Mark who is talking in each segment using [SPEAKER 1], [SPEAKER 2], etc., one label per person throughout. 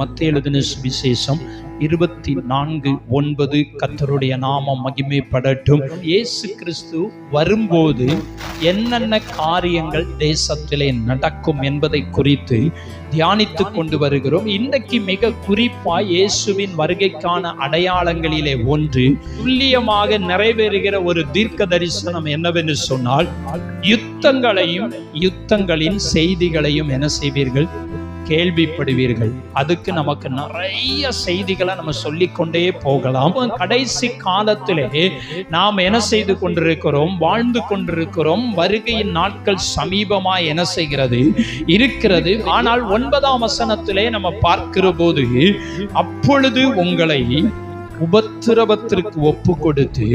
[SPEAKER 1] மத்தேயு எழுதின சுவிசேஷம் 24:9. கர்த்தருடைய நாமம் மகிமைப்படட்டும். இயேசு கிறிஸ்து வரும்போது என்னென்ன காரியங்கள் தேசத்திலே நடக்கும் என்பதை குறித்து தியானித்து கொண்டு வருகிறோம். இன்றைக்கு மிக குறிப்பாய் இயேசுவின் வருகைக்கான அடையாளங்களிலே ஒன்று, துல்லியமாக நிறைவேறுகிற ஒரு தீர்க்க தரிசனம் என்னவென்று சொன்னால், யுத்தங்களின் செய்திகளையும் என்ன செய்வீர்கள்? கேள்விப்படுவீர்கள். அதுக்கு நமக்கு நிறைய செய்திகளை நம்ம சொல்லிக்கொண்டே போகலாம். கடைசி காலத்திலே நாம் என்ன செய்து கொண்டிருக்கிறோம்? வாழ்ந்து கொண்டிருக்கிறோம். வருகையின் நாட்கள் சமீபமாய் என்ன செய்கிறது? இருக்கிறது. ஆனால் 9ஆம் வசனத்திலே நம்ம பார்க்கிற போது, அப்பொழுது உங்களை உபத்திரவத்திற்கு ஒப்பு கொடுத்து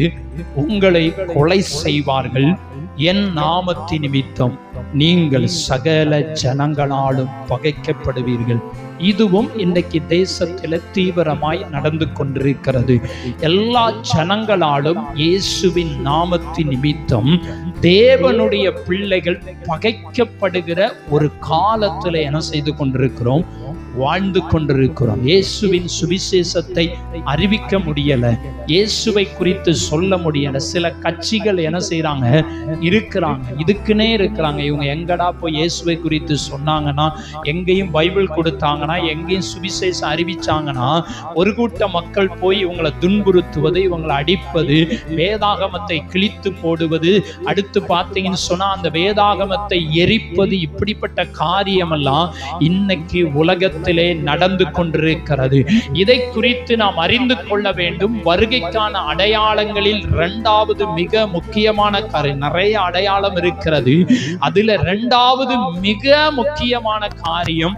[SPEAKER 1] உங்களை கொலை செய்வார்கள், என் நாமத்தின் நிமித்தம் நீங்கள் சகல ஜனங்களாலும் பகைக்கப்படுவீர்கள். இதுவும் இன்றைக்கு தேசத்தில் தீவிரமாய் நடந்து கொண்டிருக்கிறது. எல்லா ஜனங்களாலும் இயேசுவின் நாமத்தின் நிமித்தம் தேவனுடைய பிள்ளைகள் பகைக்கப்படுகிற ஒரு காலத்தில் என்ன செய்து கொண்டிருக்கிறோம்? வாழ்ந்து கொண்டிருக்கிறோம். இயேசுவின் சுவிசேஷத்தை அறிவிக்க முடியல, இயேசுவை குறித்து சொல்ல முடியல. சில கட்சிகள் என்ன செய்யறாங்க? இருக்கிறாங்க, இதுக்குன்னே இருக்கிறாங்க. இவங்க எங்கடா போய் இயேசுவை குறித்து சொன்னாங்கன்னா, எங்கேயும் பைபிள் கொடுத்தாங்கன்னா, எங்கேயும் சுவிசேஷம் அறிவிச்சாங்கன்னா, ஒரு கூட்ட மக்கள் போய் இவங்களை துன்புறுத்துவது, இவங்களை அடிப்பது, வேதாகமத்தை கிழித்து போடுவது, அடுத்து பார்த்தீங்கன்னு சொன்னா அந்த வேதாகமத்தை எரிப்பது, இப்படிப்பட்ட காரியமெல்லாம் இன்னைக்கு உலகத்தில் நடந்து கொண்டிருக்கிறது. இதை குறித்து நாம் அறிந்து கொள்ள வேண்டும். வருகைக்கான அடையாளங்களில் இரண்டாவது மிக முக்கியமான காரியம், நிறைய அடையாளம் இருக்கிறது. அதுல இரண்டாவது மிக முக்கியமான காரியம்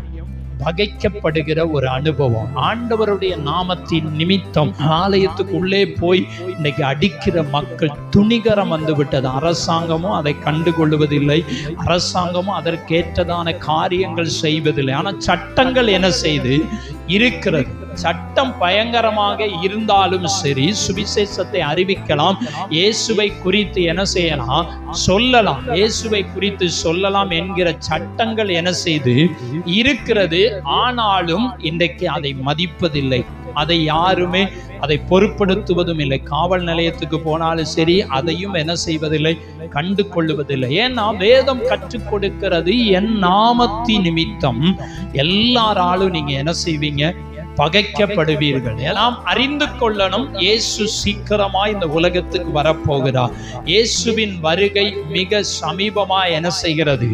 [SPEAKER 1] பகைக்கப்படுகிற ஒரு அனுபவம். ஆண்டவருடைய நாமத்தின் நிமித்தம் ஆலயத்துக்கு உள்ளே போய் இன்னைக்கு அடிக்கிற மக்கள் துணிகரம் வந்து விட்டது. அரசாங்கமும் அதை கண்டுகொள்வதில்லை, அரசாங்கமும் அதற்கேற்றதான காரியங்கள் செய்வதில்லை. ஆனால் சட்டங்கள் என்ன செய்து இருக்கிறது? சட்டம் பயங்கரமாக இருந்தாலும் சரி, சுவிசேஷத்தை அறிவிக்கலாம், இயேசுவை குறித்து என்ன செய்யலாம்? சொல்லலாம், இயேசுவை குறித்து சொல்லலாம் என்கிற சட்டங்கள் என்ன செய்து இருக்கிறது. ஆனாலும் இன்றைக்கு அதை மதிப்பதில்லை, அதை யாருமே அதை பொருட்படுத்துவதும் இல்லை. காவல் நிலையத்துக்கு போனாலும் சரி, அதையும் என்ன செய்வதில்லை? கண்டு கொள்ளுவதில்லை. ஏன்னா வேதம் கற்றுக் கொடுக்கிறது, என் நாமத்தின் நிமித்தம் எல்லாராலும் நீங்க என்ன செய்வீங்க? பகைக்கப்படுவீர்கள். எல்லாம் அறிந்து கொள்ளணும். இயேசு சீக்கிரமாய் இந்த உலகத்துக்கு வரப்போகிறார். இயேசுவின் வருகை மிக சமீபமாய் என்ன செய்கிறது?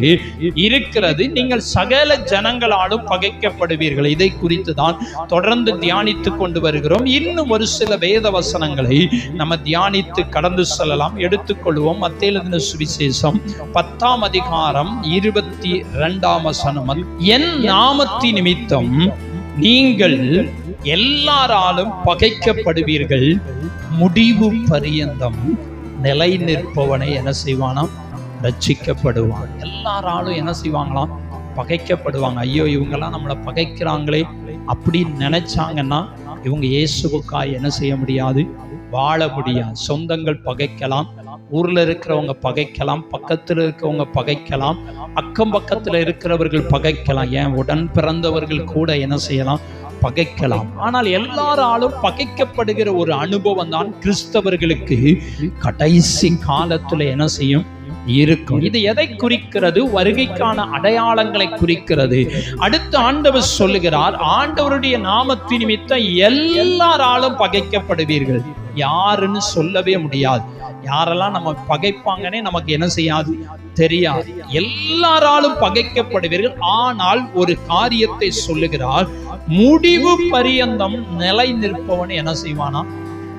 [SPEAKER 1] இருக்கிறது. நீங்கள் சகல ஜனங்களாலும் பகைக்கப்படுவீர்கள். இதை குறித்து தான் தொடர்ந்து தியானித்து கொண்டு வருகிறோம். இன்னும் ஒரு சில வேத வசனங்களை நம்ம தியானித்து கடந்து செல்லலாம். எடுத்துக்கொள்வோம். மத்தேயு எழுதின சுவிசேஷம் 10ஆம் அதிகாரம் 22ஆம் வசனம். என் நாமத்தின் நிமித்தம் நீங்கள் எல்லாராலும் பகைக்கப்படுவீர்கள், முடிவு பரியந்தம் நிலை நிற்பவனை என்ன செய்வானாம்? ரட்சிக்கப்படுவான். எல்லாராலும் என்ன செய்வாங்களாம்? பகைக்கப்படுவாங்க. ஐயோ, இவங்கெல்லாம் நம்மளை பகைக்கிறாங்களே அப்படின்னு நினைச்சாங்கன்னா இவங்க இயேசுவுக்காய் என்ன செய்ய முடியாது? வாழ முடியாது. சொந்தங்கள் பகைக்கலாம், ஊர்ல இருக்கிறவங்க பகைக்கலாம், பக்கத்தில் இருக்கிறவங்க பகைக்கலாம், அக்கம் பக்கத்தில் இருக்கிறவர்கள் பகைக்கலாம், ஏன் உடன் பிறந்தவர்கள் கூட என்ன செய்யலாம்? பகைக்கலாம். ஆனால் எல்லாராலும் பகைக்கப்படுகிற ஒரு அனுபவம் தான் கிறிஸ்தவர்களுக்கு கடைசி காலத்துல என்ன செய்யும்? இருக்கும். இது எதை குறிக்கிறது? வருகைக்கான அடையாளங்களை குறிக்கிறது. அடுத்து ஆண்டவர் சொல்லுகிறார், ஆண்டவருடைய நாமத்தின் நிமித்தம் எல்லாராலும் பகைக்கப்படுவீர்கள். யாருன்னு சொல்லவே முடியாது. யாரெல்லாம் நம்ம பகைப்பாங்கன்னே நமக்கு என்ன செய்யாது? தெரியாது. எல்லாராலும் பகைக்கப்படுவீர்கள். ஆனால் ஒரு காரியத்தை சொல்லுகிறார், முடிவு பரியந்தம் நிலை நிற்பவன் என்ன செய்வானா?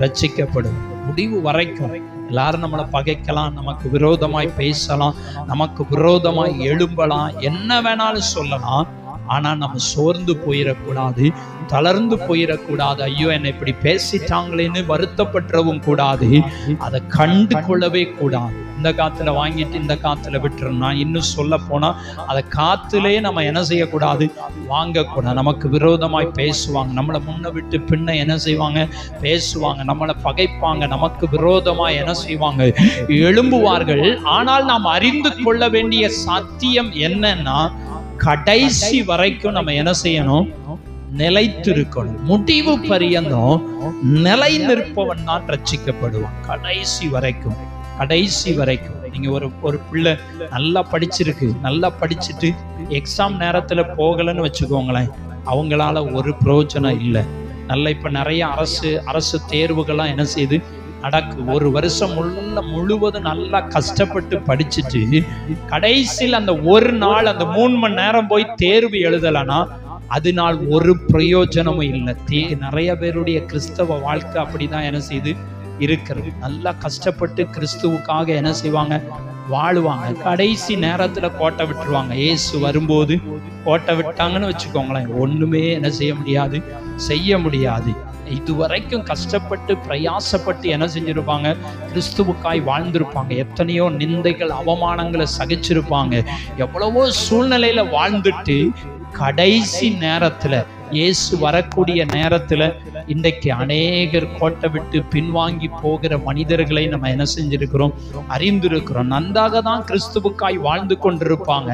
[SPEAKER 1] ரட்சிக்கப்படும். முடிவு வரைக்கும் எல்லாரும் நம்மளை பகைக்கலாம், நமக்கு விரோதமாய் பேசலாம், நமக்கு விரோதமாய் எழும்பலாம், என்ன வேணாலும் சொல்லலாம். ஆனா நம்ம சோர்ந்து போயிடக்கூடாது, தளர்ந்து போயிடக்கூடாது. ஐயோ, என்னை இப்படி பேசிட்டாங்களேன்னு வருத்தப்பட்டுறவும் கூடாது. அதை கண்டு கொள்ளவே கூடாது. இந்த காத்துல வாங்கிட்டு இந்த காத்துல விட்டுறோம். இன்னும் சொல்ல போனா அதை காத்திலே நம்ம என்ன செய்யக்கூடாது? வாங்கக்கூடாது. நமக்கு விரோதமாய் பேசுவாங்க, நம்மளை முன்ன விட்டு பின்ன என்ன செய்வாங்க? பேசுவாங்க, நம்மளை பகைப்பாங்க, நமக்கு விரோதமாய் என்ன செய்வாங்க? எழும்புவார்கள். ஆனால் நாம் அறிந்து கொள்ள வேண்டிய சத்தியம் என்னன்னா, கடைசி வரைக்கும் நம்ம என்ன செய்யணும்? நிலைத்திருக்கணும். முடிவு பரியந்தம் நிலை நிற்பவன் தான் ரட்சிக்கப்படுவான். கடைசி வரைக்கும், கடைசி வரைக்கும். நீங்க ஒரு பிள்ளை நல்லா படிச்சிருக்கு, நல்லா படிச்சுட்டு எக்ஸாம் நேரத்துல போகலன்னு வச்சுக்கோங்களேன், அவங்களால ஒரு பிரயோஜனம் இல்லை. நல்ல இப்ப நிறைய அரசு தேர்வுகள்லாம் என்ன செய்யுது நடக்கு. ஒரு வருஷம் முழுவதும் நல்லா கஷ்டப்பட்டு படிச்சுட்டு கடைசியில் அந்த ஒரு நாள் அந்த 3 மணி நேரம் போய் தேர்வு எழுதலைன்னா அதனால் ஒரு பிரயோஜனமும் இல்லை. நிறைய பேருடைய கிறிஸ்தவ வாழ்க்கை அப்படிதான் என்ன செய்யுது இருக்கிறது. நல்லா கஷ்டப்பட்டு கிறிஸ்துவுக்காக என்ன செய்வாங்க, வாழுவாங்க. கடைசி நேரத்துல கோட்டை விட்டுருவாங்க. இயேசு வரும்போது கோட்டை விட்டாங்கன்னு வச்சுக்கோங்களேன், ஒண்ணுமே என்ன செய்ய முடியாது. இதுவரைக்கும் கஷ்டப்பட்டு பிரயாசப்பட்டு என்ன செஞ்சிருப்பாங்க, கிறிஸ்துவுக்காய் வாழ்ந்திருப்பாங்க. எத்தனையோ நிந்தைகள் அவமானங்களை சகிச்சிருப்பாங்க. எவ்வளவோ சூழ்நிலையில வாழ்ந்துட்டு கடைசி நேரத்துல இயேசு வரக்கூடிய நேரத்துல இன்றைக்கு அநேகர் கோட்டை விட்டு பின்வாங்கி போகிற மனிதர்களை நம்ம என்ன செஞ்சிருக்கிறோம், அறிந்திருக்கிறோம். நன்றாக தான் கிறிஸ்துவுக்காய் வாழ்ந்து கொண்டிருப்பாங்க.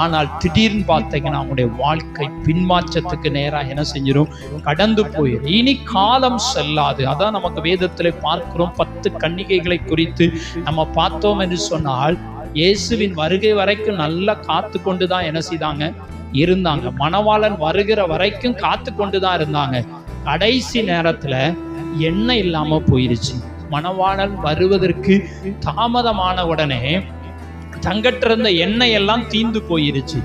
[SPEAKER 1] ஆனால் திடீர்னு பார்த்தீங்கன்னா அவங்களுடைய வாழ்க்கை பின்மாற்றத்துக்கு நேராக என்ன செஞ்சிடும், கடந்து போயிடும். இனி காலம் செல்லாது. அதான் நமக்கு வேதத்துல பார்க்கிறோம். 10 கன்னிகைகளை குறித்து நம்ம பார்த்தோம் என்று சொன்னால், இயேசுவின் வருகை வரைக்கும் நல்லா காத்து கொண்டுதான் என்ன செய்தாங்க, இருந்தாங்க. மணவாளன் வருகிற வரைக்கும் காத்து கொண்டுதான் இருந்தாங்க. கடைசி நேரத்துல எண்ணெய் இல்லாம போயிருச்சு. மணவாளன் வருவதற்கு தாமதமான உடனே தங்கிட்ட இருந்த எண்ணெய் எல்லாம் தீந்து போயிருச்சு.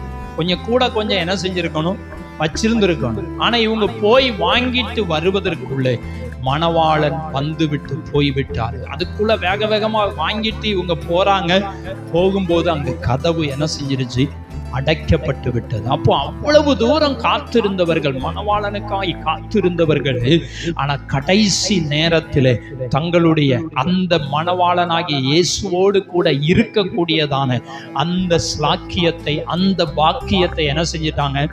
[SPEAKER 1] கொஞ்சம் என்ன செஞ்சிருக்கணும், வச்சிருந்திருக்கணும். ஆனா இவங்க போய் வாங்கிட்டு வருவதற்குள்ளே மணவாளன் வந்துவிட்டு போய்விட்டாரு. அதுக்குள்ள வேகமா வாங்கிட்டு இவங்க போறாங்க. போகும்போது அங்க கதவு என்ன செஞ்சிருச்சு, அடைக்கப்பட்டு விட்டது. அப்போ அவ்வளவு தூரம் காத்திருந்தவர்கள், மணவாளனுக்காய் காத்திருந்தவர்கள், ஆனா கடைசி நேரத்தில் தங்களுடைய அந்த மணவாளனாகிய இயேசுவோடு கூட இருக்கக்கூடியதான அந்த ஸ்லாக்கியத்தை, அந்த பாக்கியத்தை என்ன செஞ்சிட்டாங்க,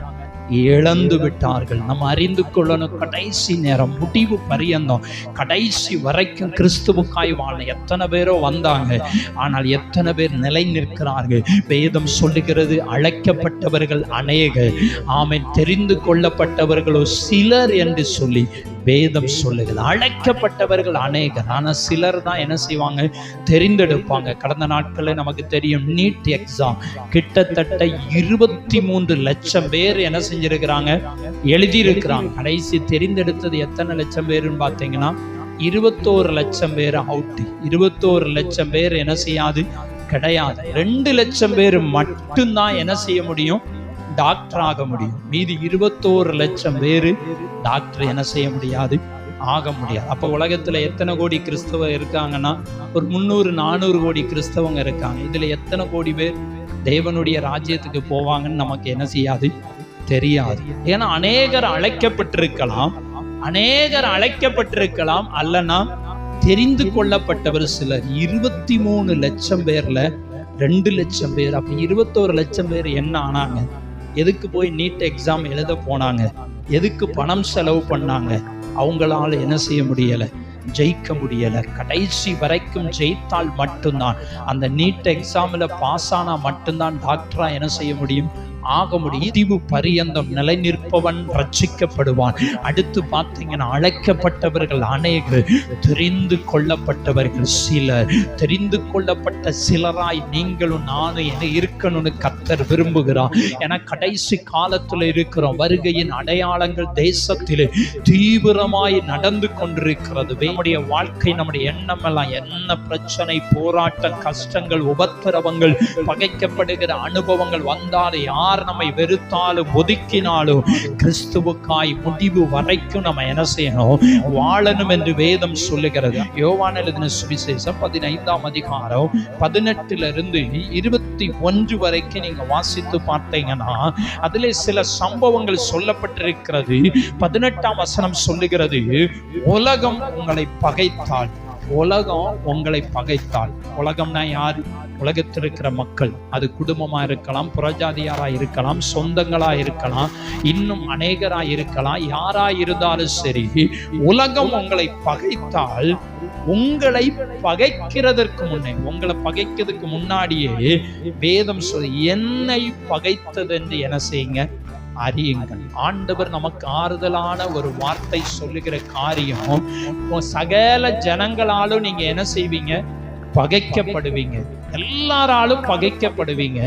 [SPEAKER 1] இழந்து விட்டார்கள். நம்ம அறிந்து கொள்ளணும், கடைசி நேரம் முடிவு பரியந்தம் கடைசி வரைக்கும் கிறிஸ்துவுக்காய் வாழ எத்தனை பேரோ வந்தாங்க. ஆனால் எத்தனை பேர் நிலை நிற்கிறார்கள்? வேதம் சொல்லுகிறது, அழைக்கப்பட்டவர்கள் அநேகர், ஆமென், தெரிந்து கொள்ளப்பட்டவர்களோ சிலர் என்று சொல்லி வேதம் சொல்லுகிறது. அழைக்கப்பட்டவர்கள் அநேகர், ஆனா சிலர் தான் என்ன செய்வாங்க, தெரிந்தெடுப்பாங்க. கடந்த நாட்களில் நமக்கு தெரியும், நீட் எக்ஸாம் கிட்டத்தட்ட 23 லட்சம் பேர் என்ன செஞ்சிருக்கிறாங்க, எழுதியிருக்கிறாங்க. கடைசி தெரிந்தெடுத்தது எத்தனை லட்சம் பேருன்னு பார்த்தீங்கன்னா 21 லட்சம் பேர் அவுட். 21 லட்சம் பேர் என்ன செய்யாது, கிடையாது. 2 லட்சம் பேர் மட்டும்தான் என்ன செய்ய முடியும், டாக்டர் ஆக முடியும். மீதி 21 லட்சம் பேரு டாக்டர் என்ன செய்ய முடியாது, ஆக முடியாது. அப்ப உலகத்துல எத்தனை கோடி கிறிஸ்தவ இருக்காங்கன்னா ஒரு 300-400 கோடி கிறிஸ்தவங்க இருக்காங்க. இதுல எத்தனை கோடி பேர் தேவனுடைய ராஜ்யத்துக்கு போவாங்கன்னு நமக்கு என்ன செய்யாது, தெரியாது. ஏன்னா அநேகர் அழைக்கப்பட்டிருக்கலாம், அல்லனா தெரிந்து கொள்ளப்பட்டவர் சிலர். 23 லட்சம் பேர்ல 2 லட்சம் பேர், அப்ப 21 லட்சம் பேர் என்ன ஆனாங்க? எதுக்கு போய் நீட் எக்ஸாம் எழுத போனாங்க? எதுக்கு பணம் செலவு பண்ணாங்க? அவங்களால என்ன செய்ய முடியல, ஜெயிக்க முடியல. கடைசி வரைக்கும் ஜெயித்தால் மட்டும்தான், அந்த நீட் எக்ஸாம்ல பாஸ் ஆனா மட்டும்தான் டாக்டரா என்ன செய்ய முடியும், ஆக முடியும். முடிவு பரியந்தம் நிலை நிற்பவன் ரட்சிக்கப்படுவான். அடுத்து பார்த்தீங்கன்னா அழைக்கப்பட்டவர்கள் அநேகர், தெரிந்து கொள்ளப்பட்டவர்கள் சிலர். தெரிந்து கொள்ளப்பட்ட சிலராய் நீங்களும் நானும் என இருக்கணும்னு கர்த்தர் விரும்புகிறார். என கடைசி காலத்துல இருக்கிறோம். வருகையின் அடையாளங்கள் தேசத்திலே தீவிரமாய் நடந்து கொண்டிருக்கிறது. நம்முடைய வாழ்க்கை, நம்முடைய எண்ணம் எல்லாம் என்ன பிரச்சனை, போராட்டம், கஷ்டங்கள், உபத்திரவங்கள், பகைக்கப்படுகிற அனுபவங்கள் வந்தாலும், யார் நம்மை வெறுத்தாலும் ஒதுக்கினாலும், கிறிஸ்துவுக்காய் முடிவு வரைக்கும் நம்ம என்ன செய்யணும், வாழணும் என்று வேதம் சொல்லுகிறது. யோவான் எழுதின சுவிசேஷம் 15ஆம் அதிகாரம் 18 21 வரைக்கும் நீங்க வாசித்து பார்த்தீங்கன்னா அதிலே சில சம்பவங்கள் சொல்லப்பட்டிருக்கிறது. 18ஆம் வசனம் சொல்லுகிறது, உலகம் உங்களை பகைத்தால், உலகம்னா யாரு? உலகத்தில் இருக்கிற மக்கள். அது குடும்பமா இருக்கலாம், புறஜாதியாரா இருக்கலாம், சொந்தங்களா இருக்கலாம், இன்னும் அநேகரா இருக்கலாம். யாரா இருந்தாலும் சரி, உலகம் உங்களை பகைத்தால், உங்களை பகைக்கிறதற்கு முன்னே, உங்களை பகைக்கிறதுக்கு முன்னாடியே வேதம் சொல்லி என்னை பகைத்தது என்று என்ன செய்யுங்க, அறியுங்கள். ஆண்டவர் நமக்கு ஆறுதலான ஒரு வார்த்தை சொல்லுகிற காரியம், சகல ஜனங்களாலும் நீங்க என்ன செய்வீங்க? பகைக்கப்படுவீங்க. எல்லாராலும் பகைக்கப்படுவீங்க.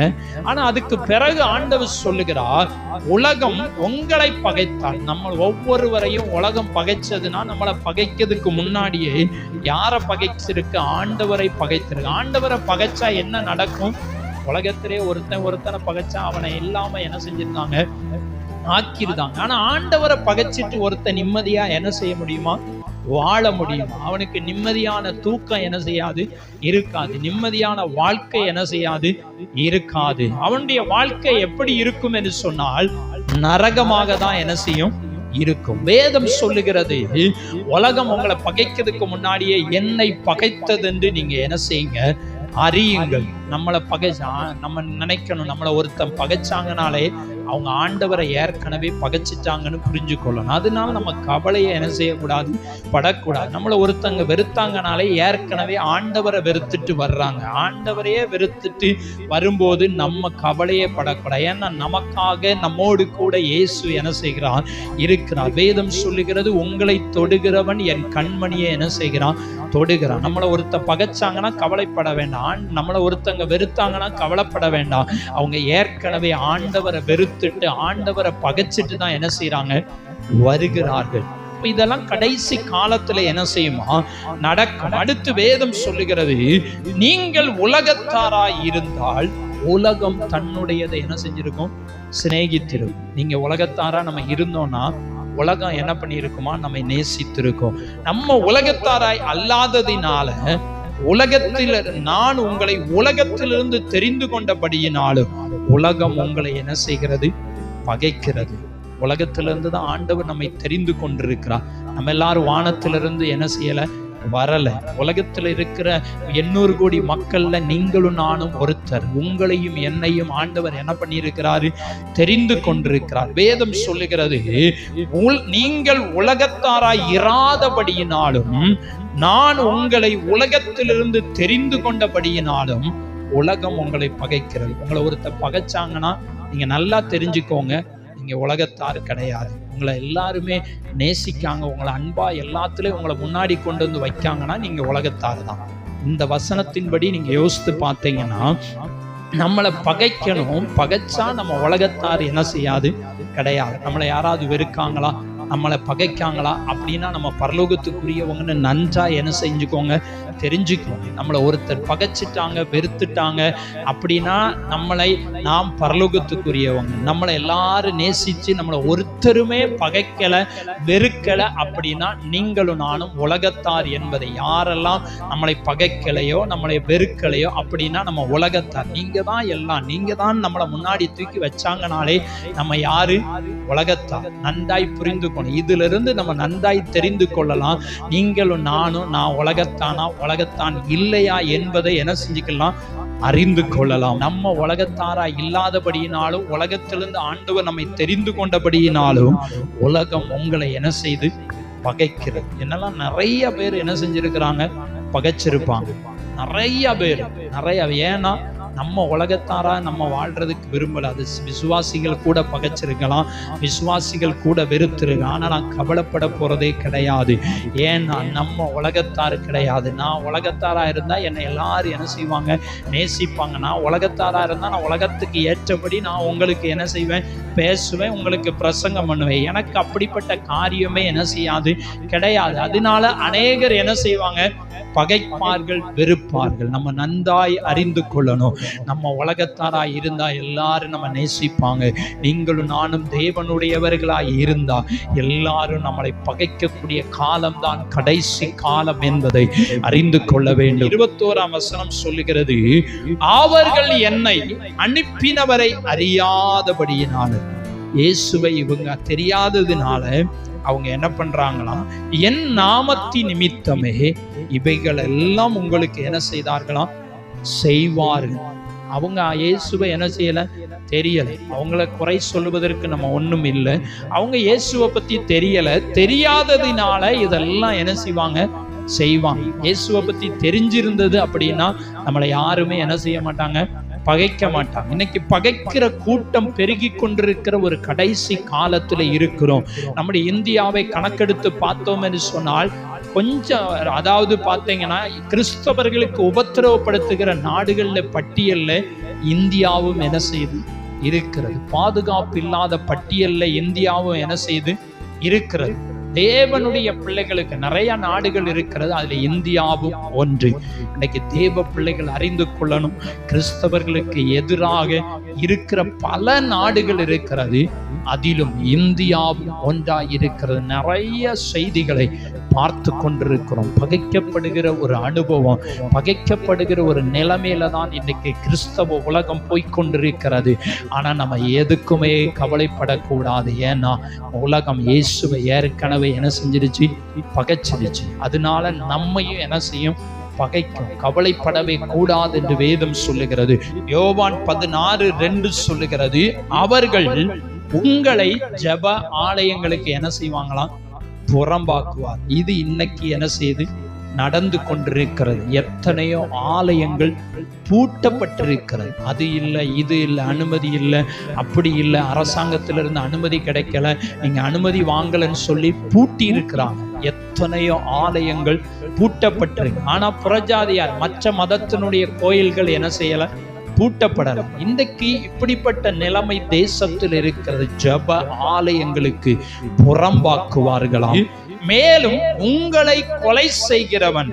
[SPEAKER 1] ஆனா அதுக்கு பிறகு ஆண்டவர் சொல்லுகிறார், உலகம் உங்களை பகைத்தால். நம்ம ஒவ்வொருவரையும் உலகம் பகைச்சதுன்னா, நம்மளை பகைக்கிறதுக்கு முன்னாடியே யாரை பகைச்சிருக்கு? ஆண்டவரை பகைத்திருக்கு. ஆண்டவரை பகைச்சா என்ன நடக்கும்? உலகத்திலே ஒருத்தனை பகைச்சா அவனை இல்லாம என்ன செஞ்சிருந்தாங்க? ஆக்கிருந்தாங்க. ஆனா ஆண்டவரை பகைச்சிட்டு ஒருத்தன் நிம்மதியா என்ன செய்ய முடியுமா? வாழ முடியும். அவனுக்கு நிம்மதியான தூக்கம் என்ன செய்யாது? இருக்காது. நிம்மதியான வாழ்க்கை என்ன செய்யாது? இருக்காது. அவனுடைய வாழ்க்கை எப்படி இருக்கும் என்று சொன்னால், நரகமாக தான் என்ன செய்யும்? இருக்கும். வேதம் சொல்லுகிறது, உலகம் உங்களை பகைக்கிறதுக்கு முன்னாடியே என்னை பகைத்தது என்று நீங்க என்ன செய்யுங்க? அறியுங்கள். நம்மளை நம்ம நினைக்கணும், நம்மளை ஒருத்தன் பகைச்சாங்கனாலே அவங்க ஆண்டவரை ஏற்கனவே பகைச்சிட்டாங்கன்னு புரிஞ்சு கொள்ளணும். அதனால நம்ம கவலையை என்ன செய்யக்கூடாது? படக்கூடாது. நம்மளை ஒருத்தங்க வெறுத்தாங்கனாலே ஏற்கனவே ஆண்டவரை வெறுத்துட்டு வர்றாங்க. ஆண்டவரையே வெறுத்துட்டு வரும்போது நம்ம கவலையே படக்கூடாது. ஏன்னா நமக்காக நம்மோடு கூட இயேசு என்ன செய்கிறார்? இருக்கிறார். வேதம் சொல்லுகிறது, உங்களை தொடுகிறவன் என் கண்மணியை என்ன செய்கிறான்? தொடுகிறான். நம்மளை ஒருத்த பகைச்சாங்கன்னா கவலைப்பட வேண்டாம். நம்மளை ஒருத்தங்க வெறுத்தாங்கன்னா கவலைப்பட வேண்டாம். அவங்க ஏற்கனவே ஆண்டவரை வெறுத்துட்டு ஆண்டவரை பகைச்சிட்டு தான் என்ன செய்யறாங்க? வருகிறார்கள். இதெல்லாம் கடைசி காலத்துல என்ன செய்யுமா? நடக்கும். அடுத்து வேதம் சொல்லுகிறது, நீங்கள் உலகத்தாராய் இருந்தால் உலகம் தன்னுடையதை என்ன செஞ்சிருக்கும்? சிநேகித்திருக்கும். நீங்க உலகத்தாரா நம்ம இருந்தோம்னா உலகம் என்ன பண்ணிருக்குமா? நம்மை நேசித்திருக்கும். நம்ம உலகத்தாராய் அல்லாததினால, உலகத்தில் நான் உங்களை உலகத்திலிருந்து தெரிந்து கொண்டபடியினாலும் உலகம் உங்களை என்ன செய்கிறது? பகைக்கிறது. உலகத்திலிருந்து தான் ஆண்டவர் நம்மை தெரிந்து கொண்டிருக்கிறார். நம்ம எல்லாரும் வானத்திலிருந்து என்ன செய்யல? வரல. உலகத்துல இருக்கிற 800 கோடி மக்கள்ல நீங்களும் நானும் ஒருத்தர். உங்களையும் என்னையும் ஆண்டவர் என்ன பண்ணியிருக்கிறாரு? தெரிந்து கொண்டிருக்கிறார். வேதம் சொல்லுகிறது, நீங்கள் உலகத்தாராய் இராதபடியினாலும் நான் உங்களை உலகத்திலிருந்து தெரிந்து கொண்டபடியினாலும் உலகம் உங்களை பகைக்கிறது. உங்களை ஒருத்தர் பகைச்சாங்கன்னா நீங்க நல்லா தெரிஞ்சுக்கோங்க, நீங்க உலகத்தார் கிடையாது. உங்களை எல்லாருமே நேசிக்காங்க, உங்களை அன்பா எல்லாத்துலயும் உங்களை முன்னாடி கொண்டு வந்து வைக்காங்கன்னா நீங்க உலகத்தார் தான். இந்த வசனத்தின்படி நீங்க யோசித்து பார்த்தீங்கன்னா, நம்மளை பகைக்கணும். பகைச்சா நம்ம உலகத்தார் என்ன செய்யாது? கிடையாது. நம்மளை யாராவது வெறுக்காங்களா? நம்மளை பகைக்காங்களா? அப்படின்னா நம்ம பரலோகத்துக்குரியவங்கன்னு நன்றா என்ன செஞ்சுக்கோங்க? தெரிஞ்சுக்கோங்க. நம்மளை ஒருத்தர் பகைச்சிட்டாங்க, வெறுத்துட்டாங்க அப்படின்னா நாம் பரலோகத்துக்குரியவங்க. நம்மளை எல்லாரும் நேசிச்சு நம்மளை ஒருத்தருமே பகைக்கலை, வெறுக்கலை அப்படின்னா நீங்களும் நானும் உலகத்தார் என்பதை, யாரெல்லாம் நம்மளை பகைக்கலையோ நம்மளை வெறுக்கலையோ அப்படின்னா நம்ம உலகத்தார். நீங்க தான் எல்லாம், நீங்க தான் நம்மளை முன்னாடி தூக்கி வச்சாங்கனாலே நம்ம யாரு? உலகத்தார். நன்றாய் புரிந்து கொள்ள, இதுல இருந்து நம்ம நன்றாய் தெரிந்து கொள்ளலாம். நீங்களும் நானும் நான் உலகத்தானா உலகத்தான் இல்லையா என்பதை என்ன செஞ்சுக்கலாம்? அறிந்து கொள்ளலாம். நம்ம உலகத்தாரா இல்லாதபடியினாலும் உலகத்திலிருந்து ஆண்டவர் நம்மை தெரிந்து கொண்டபடியினாலும் உலகம் உங்களை என்ன செய்து? பகைக்கிறது. என்னெல்லாம் நிறைய பேர் என்ன செஞ்சிருக்கிறாங்க? பகைச்சிருப்பாங்க. நிறைய பேர். ஏன்னா நம்ம உலகத்தாரா நம்ம வாழ்றதுக்கு விரும்பல. அது விசுவாசிகள் கூட பகைச்சிருக்கலாம், விசுவாசிகள் கூட வெறுத்திருக்கலாம். ஆனா நான் கவலைப்பட போறதே கிடையாது. ஏன்னா நம்ம உலகத்தாரு கிடையாது. நான் உலகத்தாரா இருந்தா என்னை எல்லாரும் என்ன செய்வாங்க? நேசிப்பாங்க. நான் உலகத்தாரா இருந்தா நான் உலகத்துக்கு ஏற்றபடி நான் உங்களுக்கு என்ன செய்வேன்? பேசுவேன், உங்களுக்கு பிரசங்கம் பண்ணுவேன். எனக்கு அப்படிப்பட்ட காரியமே என்ன செய்யாது? கிடையாது. அதனால அநேகர் என்ன செய்வாங்க? பகைப்பார்கள், வெறுப்பார்கள். நம்ம நன்றாய் அறிந்து கொள்ளணும். நம்ம உலகத்தாராய் இருந்தா எல்லாரும் நம்ம நேசிப்பாங்க. நீங்களும் நானும் தேவனுடையவர்களாய் இருந்தா எல்லாரும் நம்மளை பகைக்கக்கூடிய காலம்தான் கடைசி காலம் என்பதை அறிந்து கொள்ள வேண்டும். 21ஆம் வசனம் சொல்லுகிறது, அவர்கள் என்னை அனுப்பினவரை அறியாதபடியினால, இயேசுவை இவங்க தெரியாததுனால அவங்க என்ன பண்றாங்களாம்? என் நாமத்தின் நிமித்தமே இவைகள் எல்லாம் உங்களுக்கு என்ன செய்தார்களாம்? செய்வார்கள். அவங்க இயேசுவை என்ன செய்யல? தெரியல. அவங்கள குறை சொல்லுவதற்கு நம்ம ஒண்ணும் இல்லை. அவங்க இயேசுவை பத்தி தெரியல. தெரியாததினால இதெல்லாம் என்ன செய்வாங்க? செய்வாங்க. இயேசுவை பத்தி தெரிஞ்சிருந்தது அப்படின்னா நம்மளை யாருமே என்ன செய்ய மாட்டாங்க? பகைக்க மாட்டாங்க. இன்னைக்கு பகைக்கிற கூட்டம் பெருகி கொண்டிருக்கிற ஒரு கடைசி காலத்துல இருக்கிறோம். நம்முடைய இந்தியாவை கணக்கெடுத்து பார்த்தோம் என்று சொன்னால் கொஞ்சம், அதாவது பார்த்தீங்கன்னா கிறிஸ்தவர்களுக்கு உபத்திரவப்படுத்துகிற நாடுகள்ல பட்டியல்ல இந்தியாவும் என்ன செய்து இருக்கிறது. பாதுகாப்பு இல்லாத பட்டியல்ல இந்தியாவும் என்ன செய்து இருக்கிறது. தேவனுடைய பிள்ளைகளுக்கு நிறைய நாடுகள் இருக்கிறது, அதுல இந்தியாவும் ஒன்று. இன்னைக்கு தேவ பிள்ளைகள் அறிந்து கொள்ளணும், கிறிஸ்தவர்களுக்கு எதிராக இருக்கிற பல நாடுகள் இருக்கிறது, அதிலும் இந்தியாவும் ஒன்றாய் இருக்கிறது. நிறைய செய்திகளை பார்த்து கொண்டிருக்கிறோம். பகைக்கப்படுகிற ஒரு அனுபவம், பகைக்கப்படுகிற ஒரு நிலைமையில தான் இன்னைக்கு கிறிஸ்தவ உலகம் போய்கொண்டிருக்கிறது. ஆனா நம்ம எதுக்குமே கவலைப்படக்கூடாது. ஏன்னா உலகம் இயேசுவை ஏற்கனவே என்ன செஞ்சிருச்சு, பகைச்சிருச்சு. அதனால நம்மையும் என்ன செய்யும், பகைக்கும். கவலைப்படவே கூடாது என்று வேதம் சொல்லுகிறது. யோவான் 16:2 சொல்லுகிறது, அவர்கள் உங்களை ஜெப ஆலயங்களுக்கு என்ன செய்வாங்களாம், புறம்பாக்குவார். இது இன்னைக்கு என்ன செய்து நடந்து கொண்டிருக்கிறது. எத்தனையோ ஆலயங்கள் பூட்டப்பட்டிருக்கிறது. அது இல்லை, இது இல்லை, அனுமதி இல்லை, அப்படி இல்லை, அரசாங்கத்திலிருந்து அனுமதி கிடைக்கல, நீங்க அனுமதி வாங்கலன்னு சொல்லி பூட்டி இருக்கிறாங்க. எத்தனையோ ஆலயங்கள் பூட்டப்பட்டிருக்கு. ஆனா புறஜாதியார் மற்ற மதத்தினுடைய கோயில்கள் என்ன செய்யல, பூட்டப்படல. இன்றைக்கு இப்படிப்பட்ட நிலைமை தேசத்தில் இருக்கிறது. ஜெப ஆலயங்களுக்கு புறம்பாக்குவார்களாம். மேலும் உங்களை கொலை செய்கிறவன்